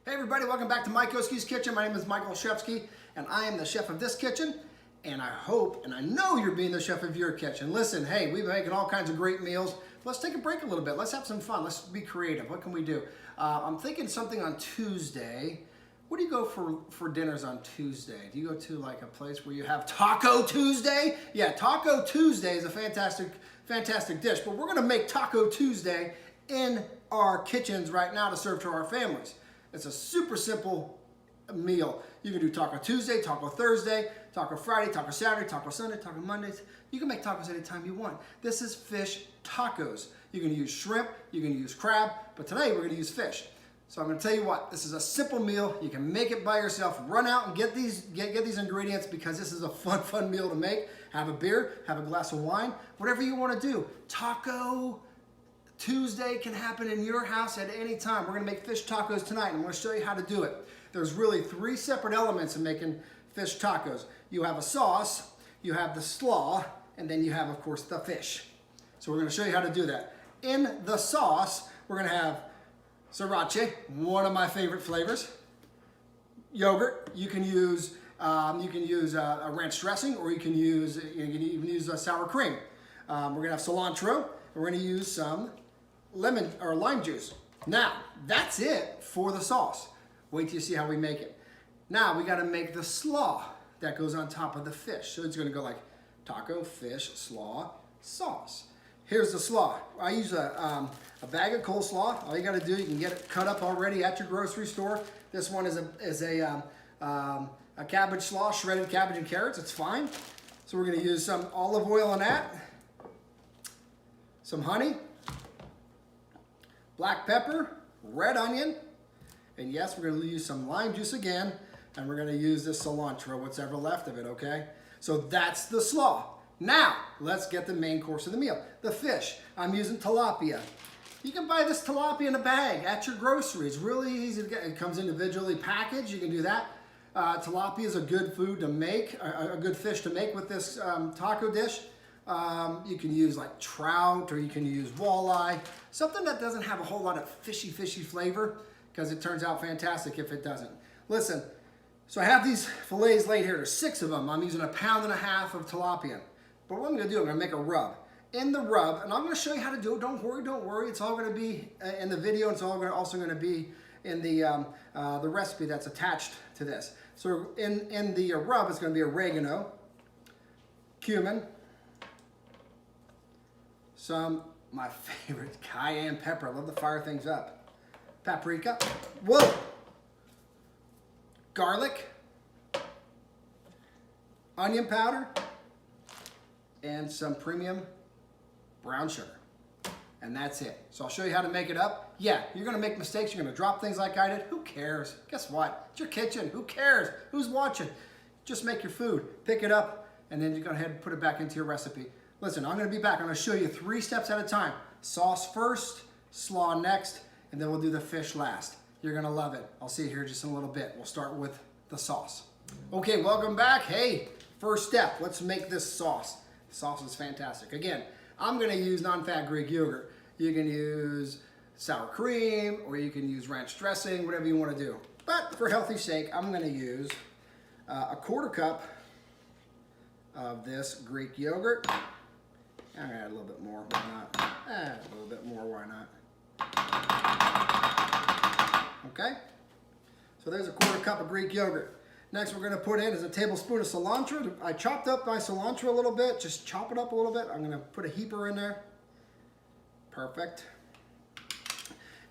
Hey everybody, welcome back to Mike Oski's Kitchen. My name is Michael Olszewski, and I am the chef of this kitchen, and I hope and I know you're being the chef of your kitchen. Listen, hey, we've been making all kinds of great meals. Let's take a break a little bit. Let's have some fun. Let's be creative. What can we do? I'm thinking something on Tuesday. What do you go for dinners on Tuesday? Do you go to like a place where you have Taco Tuesday? Yeah, Taco Tuesday is a fantastic dish, but we're gonna make Taco Tuesday in our kitchens right now to serve to our families. It's a super simple meal. You can do Taco Tuesday, Taco Thursday, Taco Friday, Taco Saturday, Taco Sunday, Taco Mondays. You can make tacos anytime you want. This is fish tacos. You can use shrimp, you can use crab, but today we're gonna use fish. So I'm gonna tell you what, this is a simple meal. You can make it by yourself. Run out and get these ingredients because this is a fun meal to make. Have a beer, have a glass of wine, whatever you wanna do. Taco Tuesday can happen in your house at any time. We're gonna make fish tacos tonight and I'm gonna show you how to do it. There's really three separate elements in making fish tacos. You have a sauce, you have the slaw, and then you have, of course, the fish. So we're gonna show you how to do that. In the sauce, we're gonna have sriracha, one of my favorite flavors. Yogurt, you can use a ranch dressing, or you can even use sour cream. We're gonna have cilantro, and we're gonna use some lemon or lime juice. Now, that's it for the sauce. Wait till you see how we make it. Now, we gotta make the slaw that goes on top of the fish. So it's gonna go like taco, fish, slaw, sauce. Here's the slaw. I use a bag of coleslaw. All you gotta do, you can get it cut up already at your grocery store. This one is a cabbage slaw, shredded cabbage and carrots. It's fine. So we're gonna use some olive oil on that, some honey, black pepper, red onion, and yes, we're gonna use some lime juice again, and we're gonna use this cilantro, what's ever left of it, okay? So that's the slaw. Now, let's get the main course of the meal, the fish. I'm using tilapia. You can buy this tilapia in a bag at your grocery. It's really easy to get. It comes individually packaged. You can do that. Tilapia is a good food to make, a good fish to make with this taco dish. You can use like trout, or you can use walleye, something that doesn't have a whole lot of fishy flavor, because it turns out fantastic if it doesn't. Listen, so I have these fillets laid here. There's 6 of them. I'm using 1.5 pounds of tilapia. But what I'm gonna do, I'm gonna make a rub. In the rub, and I'm gonna show you how to do it. Don't worry. It's all gonna be in the video. It's all also gonna be in the recipe that's attached to this. So in the rub, it's gonna be oregano, cumin, my favorite, cayenne pepper. I love to fire things up. Paprika, whoa, garlic, onion powder, and some premium brown sugar. And that's it. So I'll show you how to make it up. Yeah, you're gonna make mistakes. You're gonna drop things like I did. Who cares? Guess what? It's your kitchen. Who cares? Who's watching? Just make your food. Pick it up, and then you go ahead and put it back into your recipe. Listen, I'm gonna be back. I'm gonna show you 3 steps at a time. Sauce first, slaw next, and then we'll do the fish last. You're gonna love it. I'll see you here just in a little bit. We'll start with the sauce. Okay, welcome back. Hey, first step, let's make this sauce. The sauce is fantastic. Again, I'm gonna use non-fat Greek yogurt. You can use sour cream, or you can use ranch dressing, whatever you wanna do. But for healthy sake, I'm gonna use a 1/4 cup of this Greek yogurt. I'm gonna add a little bit more, why not? A little bit more, why not? Okay, so there's a 1/4 cup of Greek yogurt. Next we're gonna put in is a tablespoon of cilantro. I chopped up my cilantro a little bit, just chop it up a little bit. I'm gonna put a heaper in there. Perfect.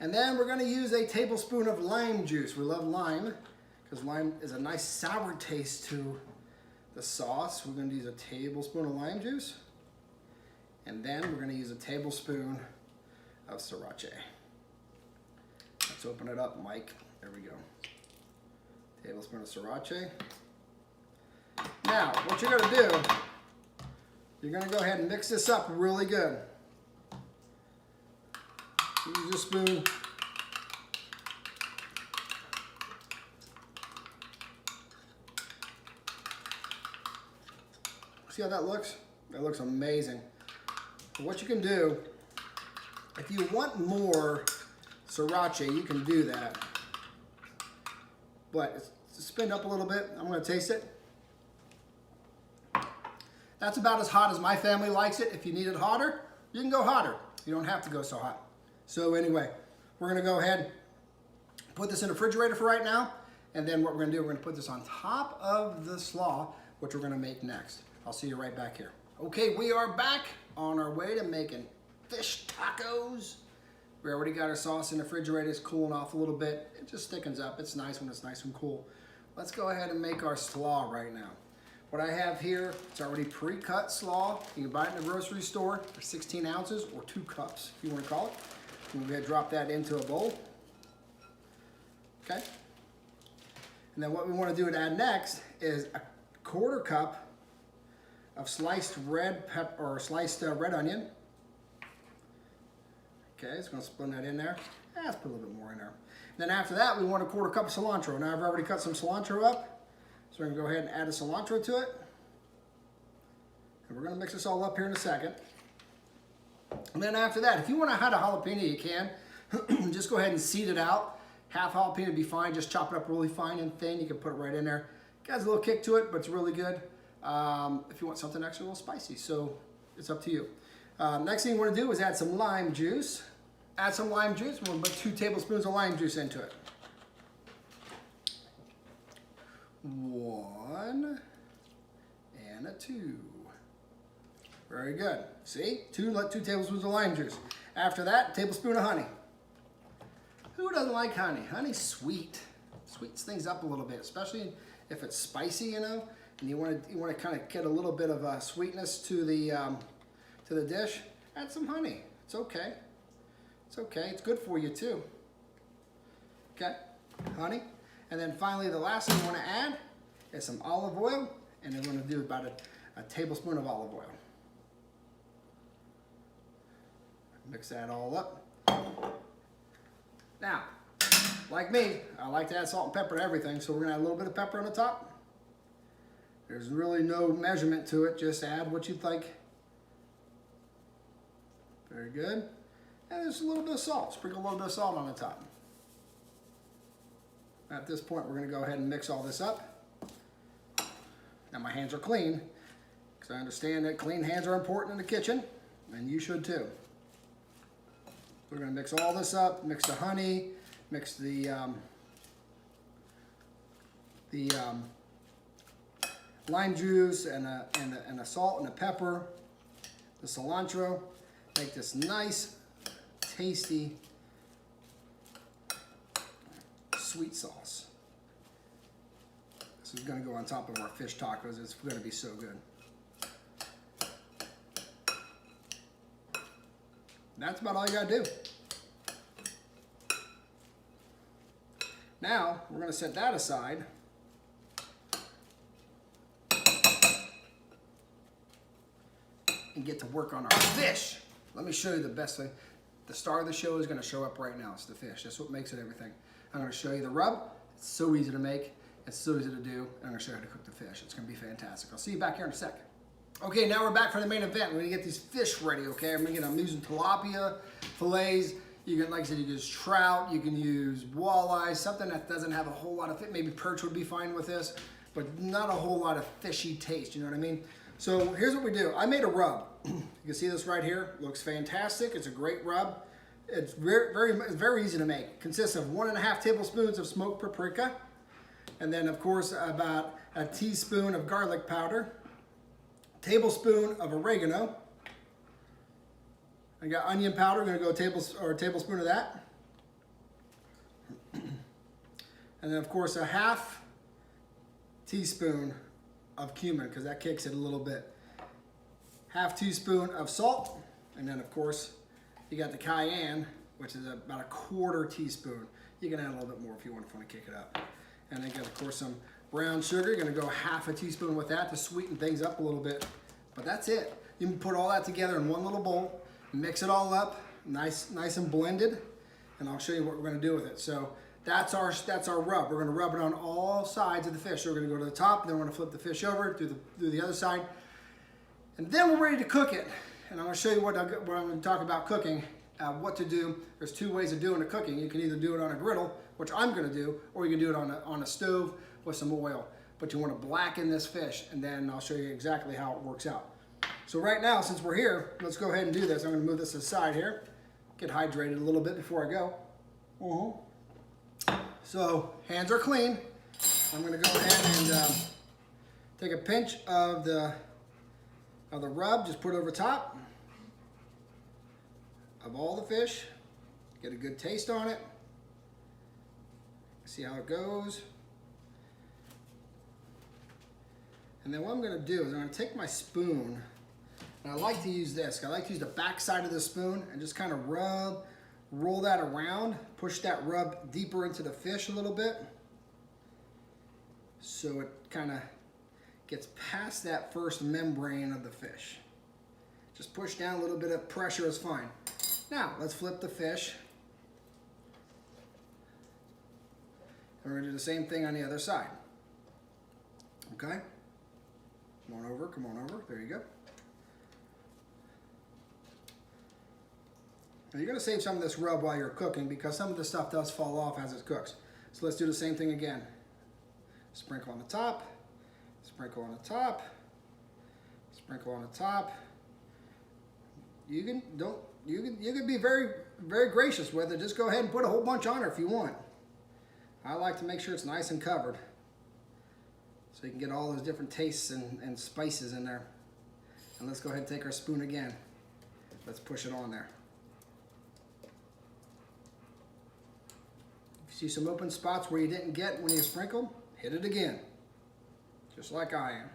And then we're gonna use a tablespoon of lime juice. We love lime, because lime is a nice sour taste to the sauce. We're gonna use a tablespoon of lime juice. And then we're gonna use a tablespoon of sriracha. Let's open it up, Mike. There we go. Tablespoon of sriracha. Now, what you're gonna do, you're gonna go ahead and mix this up really good. Use a spoon. See how that looks? That looks amazing. What you can do, if you want more sriracha, you can do that. but it's spinned up a little bit. I'm gonna taste it. That's about as hot as my family likes it. If you need it hotter, you can go hotter. You don't have to go so hot. So anyway, we're gonna go ahead, put this in the refrigerator for right now, and then what we're gonna do, we're gonna put this on top of the slaw, which we're gonna make next. I'll see you right back here. Okay, we are back on our way to making fish tacos. We already got our sauce in the refrigerator. It's cooling off a little bit. It just thickens up. It's nice when it's nice and cool. Let's go ahead and make our slaw right now. What I have here, it's already pre-cut slaw. You can buy it in the grocery store for 16 ounces or 2 cups, if you want to call it. I'm going to go ahead and drop that into a bowl. Okay. And then what we want to do to add next is a 1/4 cup of sliced red pepper or sliced red onion. Okay, it's going to split that in there. Let's put a little bit more in there. And then after that, we want a 1/4 cup of cilantro. Now I've already cut some cilantro up. So we're going to go ahead and add the cilantro to it. And we're going to mix this all up here in a second. And then after that, if you want to add a jalapeno, you can. Just go ahead and seed it out. Half jalapeno would be fine. Just chop it up really fine and thin. You can put it right in there. It has a little kick to it, but it's really good. If you want something extra a little spicy. So it's up to you. Next thing you want to do is add some lime juice. Add some lime juice. We're going to put 2 tablespoons of lime juice into it. 1 and a 2. Very good. See? 2 tablespoons of lime juice. After that, a tablespoon of honey. Who doesn't like honey? Honey's sweet. Sweets things up a little bit, especially if it's spicy, you know, and you want to kind of get a little bit of sweetness to the dish. Add some honey. It's okay. It's okay. It's good for you too. Okay, honey. And then finally, the last thing we want to add is some olive oil, and then we're going to do about a tablespoon of olive oil. Mix that all up. Now, like me, I like to add salt and pepper to everything, so we're going to add a little bit of pepper on the top. There's really no measurement to it, just add what you think. Very good. And there's a little bit of salt. Sprinkle a little bit of salt on the top. At this point, we're going to go ahead and mix all this up. Now my hands are clean, because I understand that clean hands are important in the kitchen, and you should too. We're going to mix all this up, mix the honey, mix the lime juice and the salt and the pepper, the cilantro. Make this nice, tasty, sweet sauce. This is going to go on top of our fish tacos. It's going to be so good. That's about all you got to do. Now, we're going to set that aside. And get to work on our fish. Let me show you the best thing. The star of the show is going to show up right now. It's the fish. That's what makes it everything. I'm going to show you the rub. It's so easy to make. It's so easy to do. And I'm going to show you how to cook the fish. It's going to be fantastic. I'll see you back here in a second. Okay, now we're back for the main event. We're going to get these fish ready, okay? I'm using tilapia, fillets. You can, like I said, you can use trout. You can use walleye, something that doesn't have a whole lot of fit. Maybe perch would be fine with this, but not a whole lot of fishy taste, you know what I mean? So here's what we do. I made a rub. You can see this right here. Looks fantastic. It's a great rub. It's very easy to make. It consists of 1.5 tablespoons of smoked paprika, and then of course about a teaspoon of garlic powder, tablespoon of oregano. I got onion powder. I'm going to go a tablespoon of that, and then of course a 1/2 teaspoon of cumin, because that kicks it a little bit. 1/2 teaspoon of salt, and then of course you got the cayenne, which is about a 1/4 teaspoon. You can add a little bit more if you want to kick it up. And then got of course some brown sugar. You're going to go 1/2 teaspoon with that to sweeten things up a little bit. But that's it. You can put all that together in one little bowl, mix it all up, nice and blended, and I'll show you what we're going to do with it. So that's our rub. We're going to rub it on all sides of the fish. So we're going to go to the top, and then we're going to flip the fish over, do the other side, and then we're ready to cook it. And I'm going to show you what I'm going to talk about cooking what to do. There's two ways of doing the cooking. You can either do it on a griddle, which I'm going to do, or you can do it on a stove with some oil. But you want to blacken this fish, and then I'll show you exactly how it works out. So right now, since we're here, let's go ahead and do this. I'm going to move this aside here, get hydrated a little bit before I go. So hands are clean. I'm going to go ahead and take a pinch of the rub, just put it over top of all the fish. Get a good taste on it. See how it goes. And then what I'm going to do is I'm going to take my spoon, and I like to use this. I like to use the back side of the spoon and just kind of roll that around, push that rub deeper into the fish a little bit, so it kind of gets past that first membrane of the fish. Just push down, a little bit of pressure is fine. Now let's flip the fish. And we're going to do the same thing on the other side. Okay? Come on over, come on over. There you go. Now you're going to save some of this rub while you're cooking because some of the stuff does fall off as it cooks. So let's do the same thing again. Sprinkle on the top, sprinkle on the top, sprinkle on the top. You can be very, very gracious with it. Just go ahead and put a whole bunch on it if you want. I like to make sure it's nice and covered, so you can get all those different tastes and spices in there. And let's go ahead and take our spoon again. Let's push it on there. If you see some open spots where you didn't get when you sprinkled, hit it again, just like I am.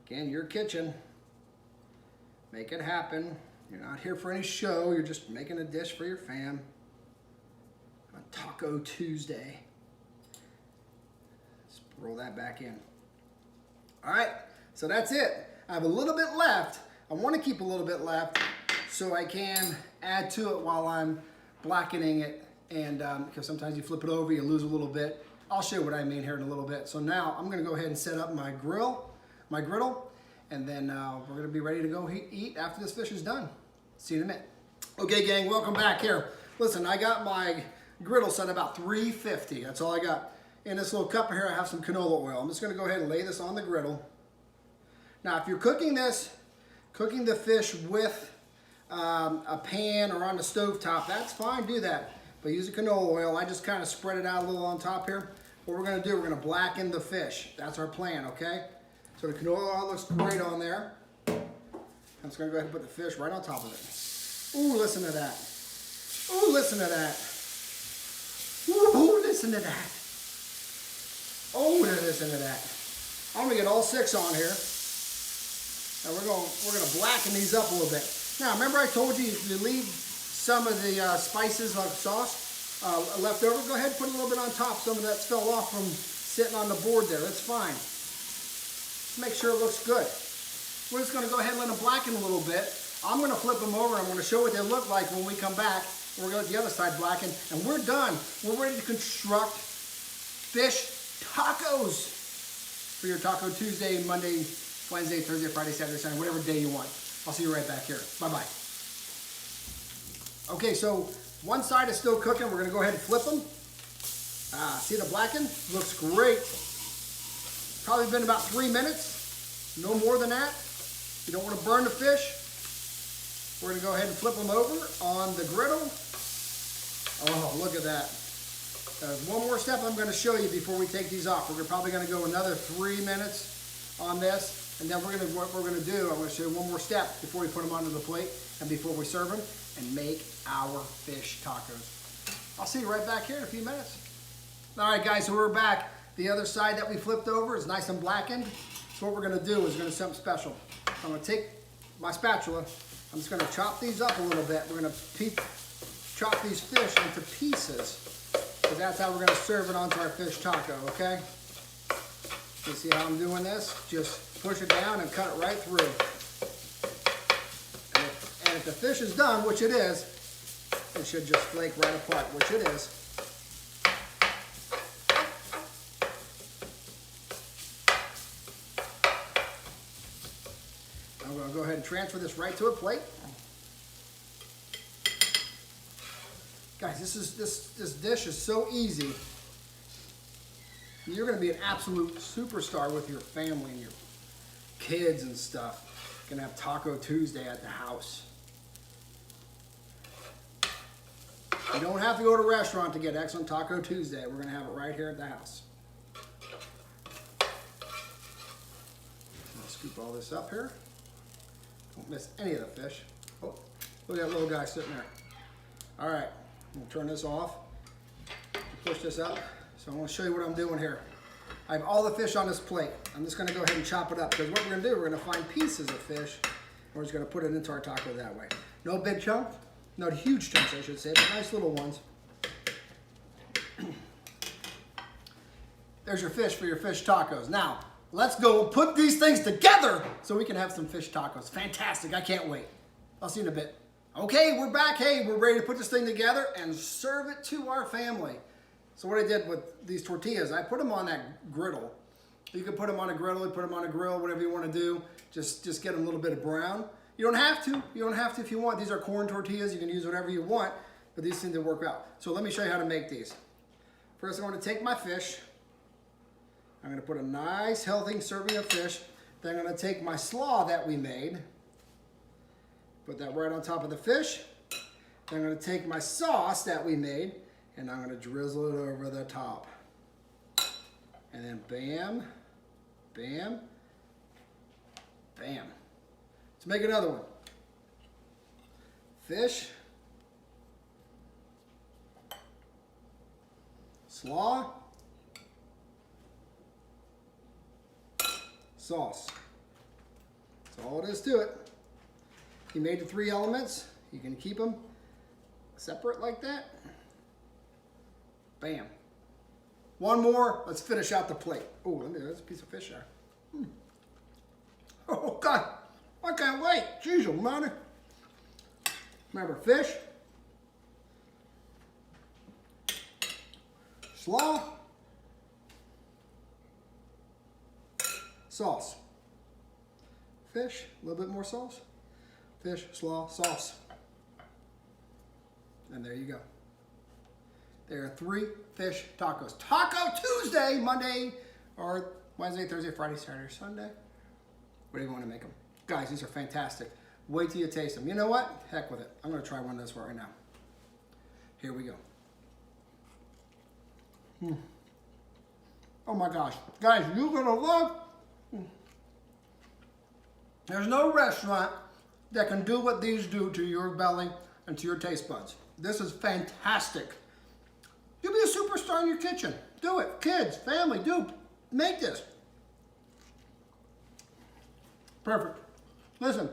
Again, your kitchen. Make it happen. You're not here for any show. You're just making a dish for your fam on Taco Tuesday. Let's roll that back in. All right, so that's it. I have a little bit left. I want to keep a little bit left so I can add to it while I'm blackening it. And because sometimes you flip it over, you lose a little bit. I'll show you what I mean here in a little bit. So now I'm going to go ahead and set up my griddle, and then we're going to be ready to go eat after this fish is done. See you in a minute. Okay, gang, welcome back here. Listen, I got my griddle set about 350. That's all I got. In this little cup here, I have some canola oil. I'm just going to go ahead and lay this on the griddle. Now, if you're cooking the fish with a pan or on the stove top, that's fine, do that. But use the canola oil. I just kind of spread it out a little on top here. What we're going to do, we're going to blacken the fish. That's our plan, okay? So the canola oil looks great on there. I'm just going to go ahead and put the fish right on top of it. Ooh, listen to that. Ooh, listen to that. Ooh, listen to that. Oh, listen to that. I'm going to get all 6 on here. And we're going to blacken these up a little bit. Now, remember I told you if you leave some of the spices like sauce left over, go ahead and put a little bit on top. Some of that fell off from sitting on the board there. That's fine. Make sure it looks good. We're just going to go ahead and let them blacken a little bit. I'm going to flip them over. I'm going to show what they look like when we come back. We're going to let the other side blacken, and we're done. We're ready to construct fish tacos for your Taco Tuesday, Monday, Wednesday, Thursday, Friday, Saturday, Sunday, whatever day you want. I'll see you right back here. Bye-bye. Okay, so one side is still cooking. We're going to go ahead and flip them. See the blacken? Looks great. Probably been about 3 minutes, no more than that. You don't want to burn the fish. We're going to go ahead and flip them over on the griddle. Oh, look at that. There's one more step I'm going to show you before we take these off. We're probably going to go another 3 minutes on this, and then what we're going to do, I'm going to show you one more step before we put them onto the plate and before we serve them and make our fish tacos. I'll see you right back here in a few minutes. All right, guys, so we're back. The other side that we flipped over is nice and blackened. So what we're going to do is we're going to do something special. I'm going to take my spatula. I'm just going to chop these up a little bit. We're going to chop these fish into pieces, because that's how we're going to serve it onto our fish taco, okay? You see how I'm doing this? Just push it down and cut it right through. And if the fish is done, which it is, it should just flake right apart, which it is. I'm going to go ahead and transfer this right to a plate. Guys, this dish is so easy. You're gonna be an absolute superstar with your family and your kids and stuff. You're gonna have Taco Tuesday at the house. You don't have to go to a restaurant to get excellent Taco Tuesday. We're gonna have it right here at the house. I'll scoop all this up here. Don't miss any of the fish. Oh, look at that little guy sitting there. All right, we'll turn this off. Push this up. So I want to show you what I'm doing here. I have all the fish on this plate. I'm just going to go ahead and chop it up because what we're going to do, we're going to find pieces of fish. We're just going to put it into our taco that way. No big chunks, no huge chunks I should say, but nice little ones. There's your fish for your fish tacos. Now, let's go put these things together so we can have some fish tacos. Fantastic, I can't wait. I'll see you in a bit. Okay, we're back. Hey, we're ready to put this thing together and serve it to our family. So what I did with these tortillas, I put them on that griddle. You can put them on a griddle, you put them on a grill, whatever you want to do. Just get them a little bit of brown. You don't have to. You don't have to if you want. These are corn tortillas. You can use whatever you want, but these seem to work out. So let me show you how to make these. First, I'm going to take my fish. I'm going to put a nice, healthy serving of fish. Then I'm going to take my slaw that we made. Put that right on top of the fish. Then I'm going to take my sauce that we made. And I'm going to drizzle it over the top. And then bam, bam, bam. Let's make another one. Fish, slaw, sauce. That's all it is to it. You made the 3 elements. You can keep them separate like that. Bam. One more. Let's finish out the plate. Oh, there's a piece of fish there. Oh, God. I can't wait. Jeez, almighty. Remember, fish, slaw, sauce. Fish, a little bit more sauce. Fish, slaw, sauce. And there you go. There are 3 fish tacos. Taco Tuesday, Monday, or Wednesday, Thursday, Friday, Saturday, Sunday. Whatever you want to make them. Guys, these are fantastic. Wait till you taste them. You know what? Heck with it. I'm going to try one of those right now. Here we go. Oh my gosh. Guys, you're going to love. There's no restaurant that can do what these do to your belly and to your taste buds. This is fantastic. You'll be a superstar in your kitchen. Do it. Kids, family, do. Make this. Perfect. Listen.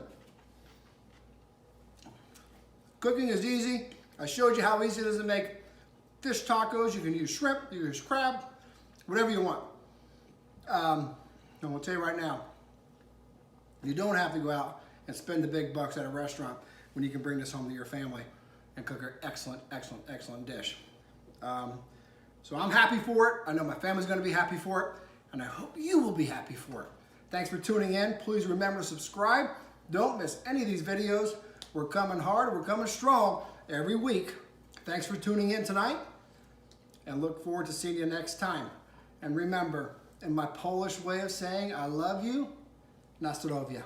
Cooking is easy. I showed you how easy it is to make fish tacos. You can use shrimp, you use crab, whatever you want. And I'll tell you right now, you don't have to go out and spend the big bucks at a restaurant when you can bring this home to your family and cook an excellent, excellent, excellent dish. So I'm happy for it. I know my family's going to be happy for it, and I hope you will be happy for it. Thanks for tuning in. Please remember to subscribe. Don't miss any of these videos. We're coming hard. We're coming strong every week. Thanks for tuning in tonight, and look forward to seeing you next time. And remember, in my Polish way of saying I love you, na zdrowie.